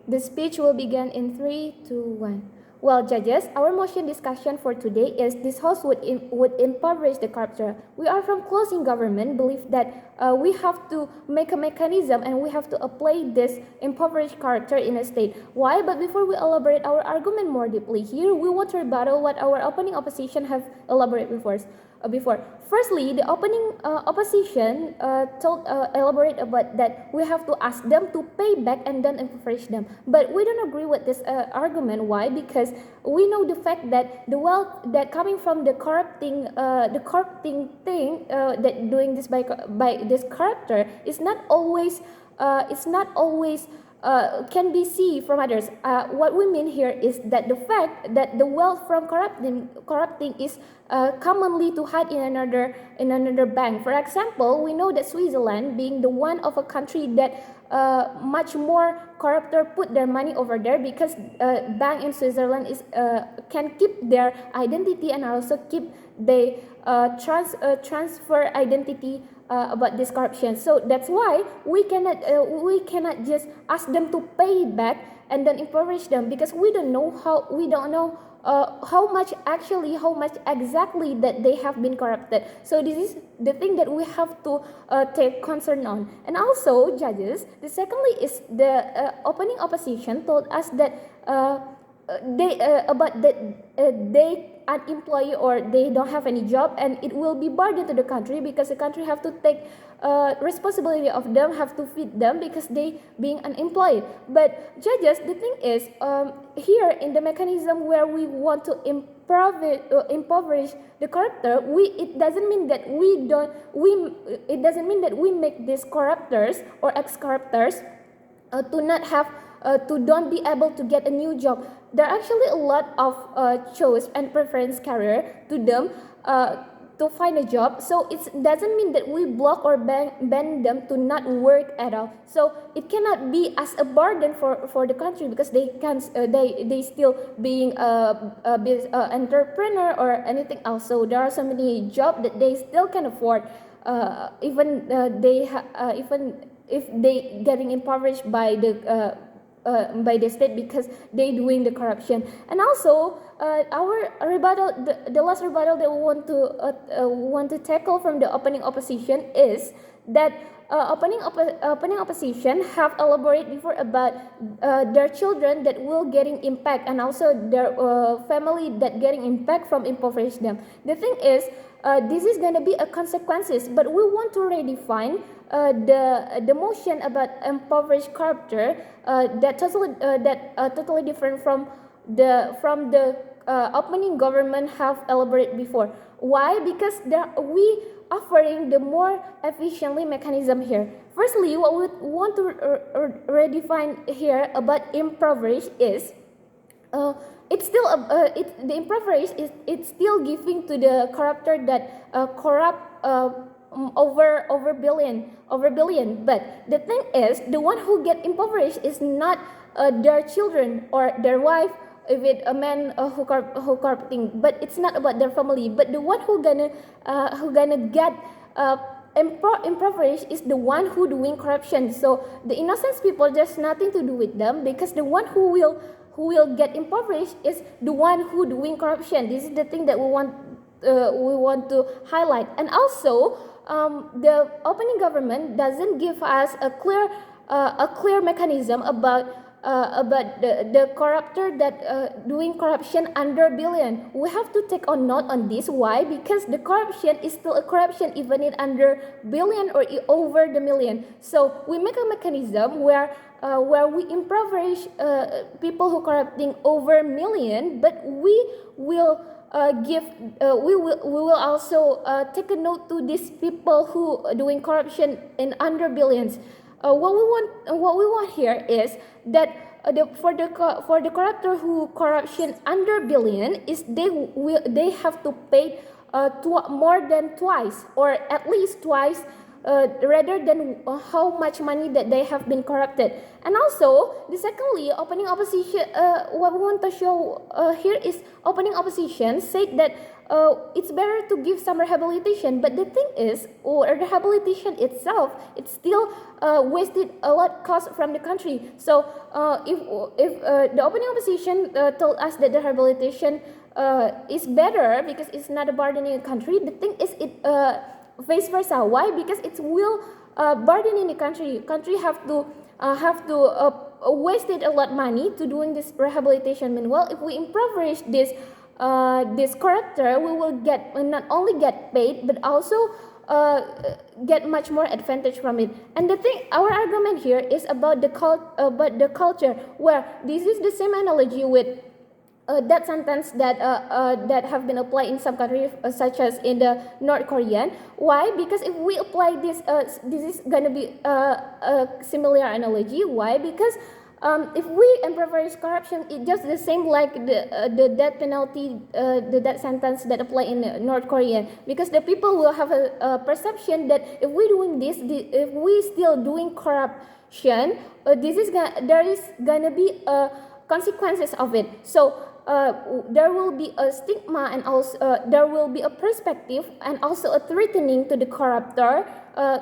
The speech will begin in 3, 2, 1. Well, judges, our motion discussion for today is this house would impoverish the culture. We are from closing government, believe that we have to make a mechanism and we have to apply this impoverished character in a state. Why? But before we elaborate our argument more deeply, here we want to rebuttal what our opening opposition have elaborated before. Firstly, the opening opposition elaborate about that we have to ask them to pay back and then impoverish them. But we don't agree with this argument. Why? Because we know the fact that the wealth that coming from the corrupting thing that doing this by this character is not always can be seen from others. What we mean here is that the fact that the wealth from corrupting is commonly to hide in another bank. For example, we know that Switzerland, being the one of a country that much more corruptor put their money over there, because bank in Switzerland is can keep their identity and also keep the transfer identity about this corruption. So that's why we cannot just ask them to pay back and then impoverish them, because we don't know how much exactly that they have been corrupted. So this is the thing that we have to take concern on. And also, judges, the secondly is the opening opposition told us that they unemployed or they don't have any job, and it will be burden to the country, because the country have to take responsibility of them, have to feed them because they being unemployed. But judges, the thing is, here in the mechanism where we want to impoverish the corruptor, it doesn't mean that we make these corruptors or ex-corruptors to don't be able to get a new job. There are actually a lot of choice and preference career to them to find a job. So it doesn't mean that we block or ban them to not work at all. So it cannot be as a burden for the country, because they still being a entrepreneur or anything else. So there are so many jobs that they still can afford, even if they getting impoverished by the state because they doing the corruption. And also our rebuttal, the last rebuttal that we want to tackle from the opening opposition is that opening opposition have elaborated before about their children that will getting impact, and also their family that getting impact from impoverish them. The thing is, this is going to be a consequences, but we want to redefine the motion about impoverished character that totally different from the opening government have elaborated before. Why? Because we offering the more efficiently mechanism here. Firstly, what we want to redefine here about impoverished is it's still the impoverished is it's still giving to the corruptor that corrupt over billion. But the thing is, the one who get impoverished is not their children or their wife, if it a man who corrupting, but it's not about their family. But the one who gonna get impoverished is the one who doing corruption. So the innocent people, there's nothing to do with them, because the one who will get impoverished is the one who doing corruption. This is the thing that we want to highlight. And also, the opening government doesn't give us a clear mechanism about the corruptor that doing corruption under billion. We have to take on note on this. Why? Because the corruption is still a corruption even it under billion or over the million. So we make a mechanism where we impoverish people who corrupting over million, but we will we will also take a note to these people who are doing corruption in under billions. What we want here is that for the corruptor who corruption under billion is they have to pay more than twice, or at least twice rather than how much money that they have been corrupted. And also, secondly, opening opposition, what we want to show here is opening opposition said that it's better to give some rehabilitation, but the thing is, rehabilitation itself, it's still wasted a lot cost from the country. So if the opening opposition told us that the rehabilitation is better because it's not a burdening country, the thing is it vice versa. Why? Because it will burdening the country. Country have to wasted a lot money to doing this rehabilitation. Meanwhile, if we impoverish this corruptor, we will get not only get paid but also get much more advantage from it. And the thing, our argument here is about the culture, where this is the same analogy with that sentence that that have been applied in some countries, such as in the North Korean. Why? Because if we apply this, this is gonna be a similar analogy. Why? Because if we impoverish corruption, it's just the same like the death penalty, the death sentence that apply in North Korea. Because the people will have a perception that if we doing this, if we still doing corruption, there is gonna be consequences of it. So there will be a stigma, and also there will be a perspective and also a threatening to the corruptor,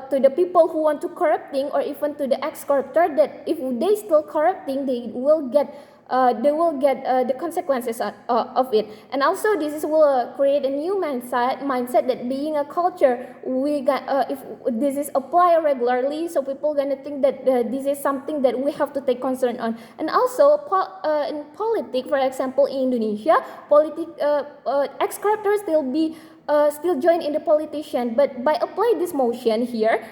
to the people who want to corrupting, or even to the ex-corruptor, that if they still corrupting, they will get the consequences of it. And also this will create a new mindset that being a culture, we got if this is applied regularly, so people gonna think that this is something that we have to take concern on. And also in politics, for example, in Indonesia, ex-corruptors still join in the politician, but by applying this motion here,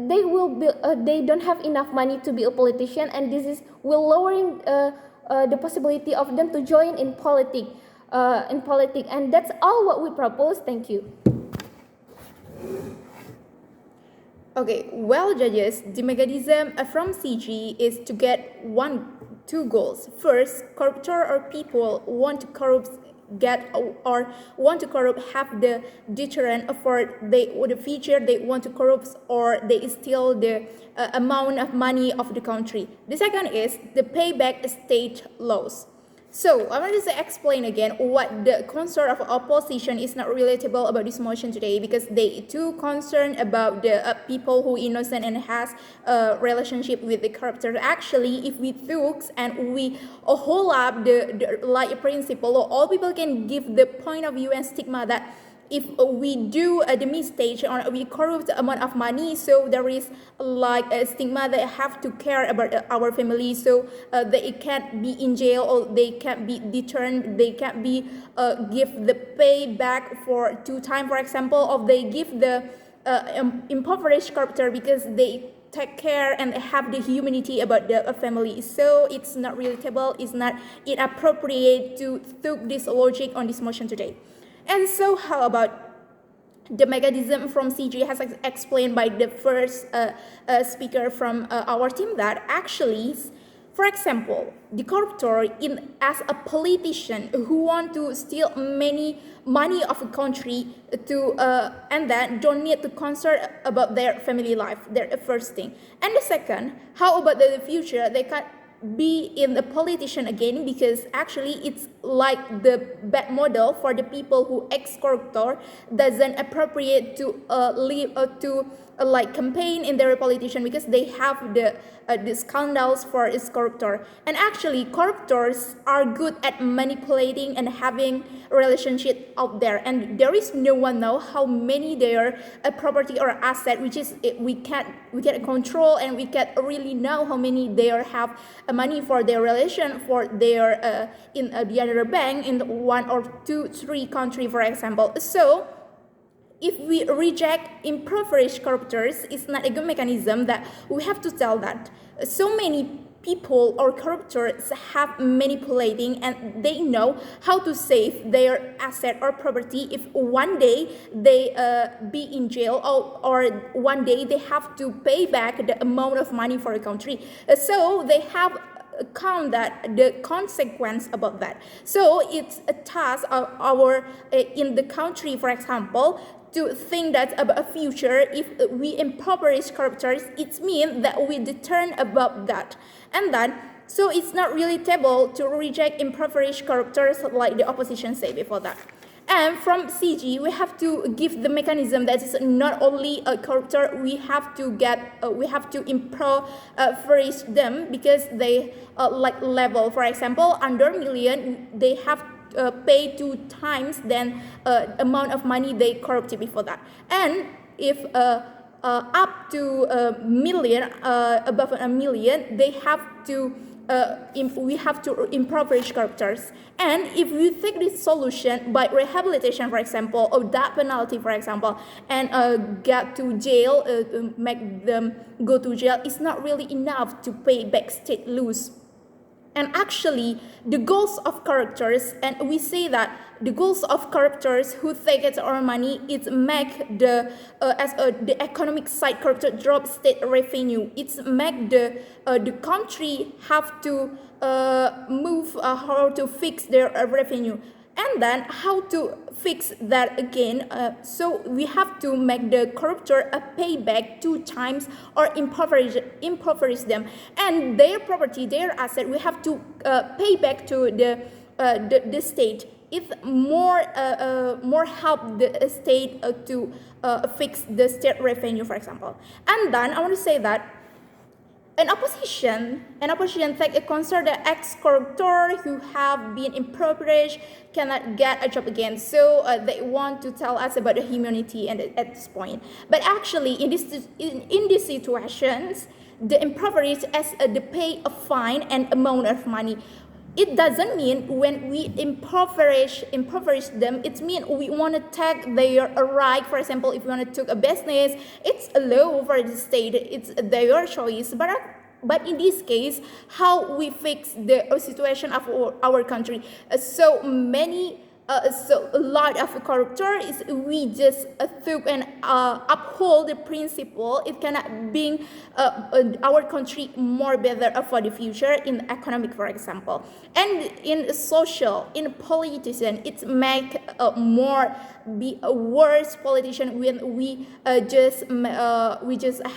they don't have enough money to be a politician, and this will lowering the possibility of them to join in politics. And that's all what we propose. Thank you. Okay, well, judges, the mechanism from CG is to get two goals. First, corruptor or people want to corrupt have the deterrent for the future they want to corrupt, or they steal the amount of money of the country. The second is the payback state laws. So I want to explain again what the concern of opposition is not relatable about this motion today, because they too concerned about the people who innocent and has a relationship with the corruptor. Actually, if we took and we hold up the like principle, all people can give the point of view and stigma that if we do the mistake or we corrupt the amount of money, so there is like a stigma that have to care about our family, so they can't be in jail, or they can't be deterred, they can't be give the pay back for 2 times, for example, or they give the impoverished corruptor because they take care and have the humanity about the family. So it's not relatable, it's not inappropriate to take this logic on this motion today. And so how about the mechanism from CG has explained by the first speaker from our team, that actually, for example, the corruptor as a politician who want to steal many money of a country and then don't need to concern about their family life, their first thing. And the second, how about the future? They can be in the politician again, because actually it's like the bad model for the people who ex-corruptor doesn't appropriate to like campaign in their politician, because they have the scandals for its corruptor. And actually corruptors are good at manipulating and having relationship out there, and there is no one know how many their property or asset, which is we can't control, and we can't really know how many they have money for their relation, for their in the other bank in 1 or 2, 3 country, for example. So if we reject impoverished corruptors, it's not a good mechanism that we have to tell that so many people or corruptors have manipulating, and they know how to save their asset or property if one day they be in jail, or one day they have to pay back the amount of money for a country. So they have count that the consequence about that. So it's a task of our in the country, for example, to think that about a future, if we impoverish corruptors, it means that we deter about that. And then, so it's not really able to reject impoverished corruptors like the opposition said before that. And from CG, we have to give the mechanism that is not only a corruptor, we have to impoverish them because they like level. For example, under million, they have pay 2 times than amount of money they corrupted before that. And if up to a million, above a million, they have to we have to impoverish corruptors. And if we take this solution by rehabilitation, for example, or death penalty, for example, and get to jail, make them go to jail, it's not really enough to pay back state loans. And actually, the goals of corruptors, and we say that the goals of corruptors who take our money is make the the economic side corruptor drop state revenue. It's make the country have to move how to fix their revenue. And then how to fix that again? So we have to make the corruptor a payback 2 times or impoverish them. And their property, their asset, we have to pay back to the state. It's more help the state to fix the state revenue, for example. And then I want to say that an opposition take a concern that ex-corruptor who have been impoverished cannot get a job again. So they want to tell us about the humanity and at this point. But actually, in these situations, the impoverished as the pay a fine and amount of money. It doesn't mean when we impoverish them, it means we want to take their right. For example, if we want to take a business, it's a law for the state, it's their choice. But in this case, how we fix the situation of our country? So a lot of corruptors, we just took and uphold the principle. It cannot bring our country more better for the future in economic, for example, and in social, in politician, it make more be a worse politician when we just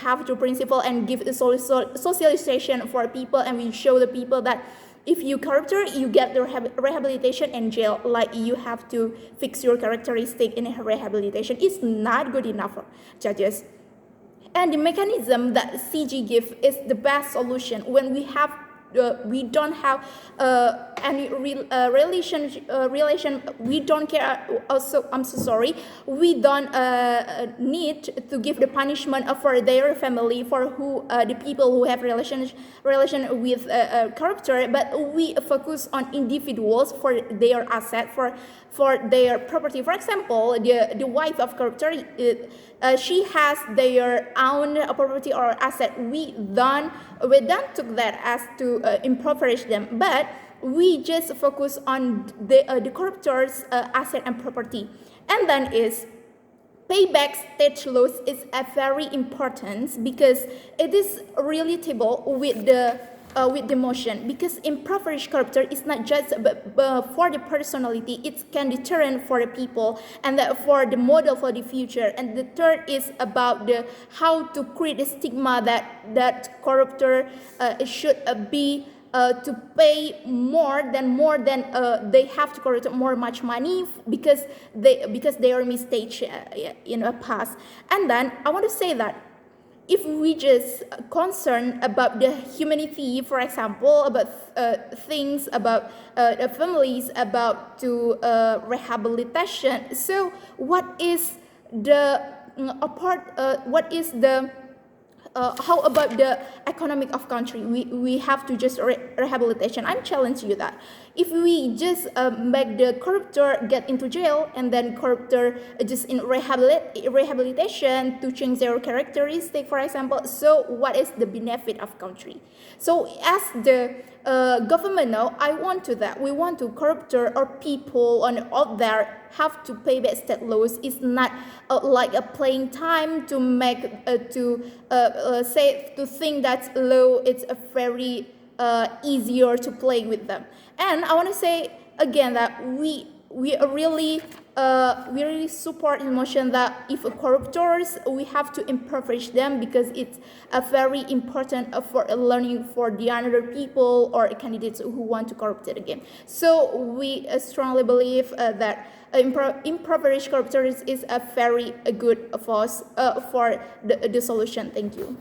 have the principle and give the socialization for people, and we show the people that if you corruptor, you get the rehabilitation and jail. Like you have to fix your characteristic in rehabilitation. It's not good enough for judges. And the mechanism that CG gives is the best solution when we don't have any relation. We don't care. Also, I'm so sorry. We don't need to give the punishment for their family, for who the people who have relation with corruptor. But we focus on individuals for their asset, for their property. For example, the wife of corruptor, she has their own property or asset. We don't took that as to impoverish them, but we just focus on the corruptor's asset and property. And then is payback state loss is very important because it is relatable with the motion, because impoverished corruptor is not just for the personality, it can deterrent for the people and for the model for the future. And the third is about the how to create a stigma that corruptor should be to pay more than they have to correct more much money because they are mistakes in the past. And then I want to say that if we just concern about the humanity, for example, about things about families, about to rehabilitation. So what is the what is the how about the economic of country? We have to just rehabilitation. I'm challenging you that if we just make the corruptor get into jail and then corruptor just in rehabilitation to change their characteristic, for example, so what is the benefit of country? So as the government now, I want to that we want to corruptor or people on out there have to pay back state laws. It's not like a playing time to make say to think that law it's a very easier to play with them. And I want to say again that we really we really support the motion that if corruptors, we have to impoverish them because it's a very important for learning for the other people or candidates who want to corrupt it again. So we strongly believe that impoverished corruptors is a very good force for the solution. Thank you.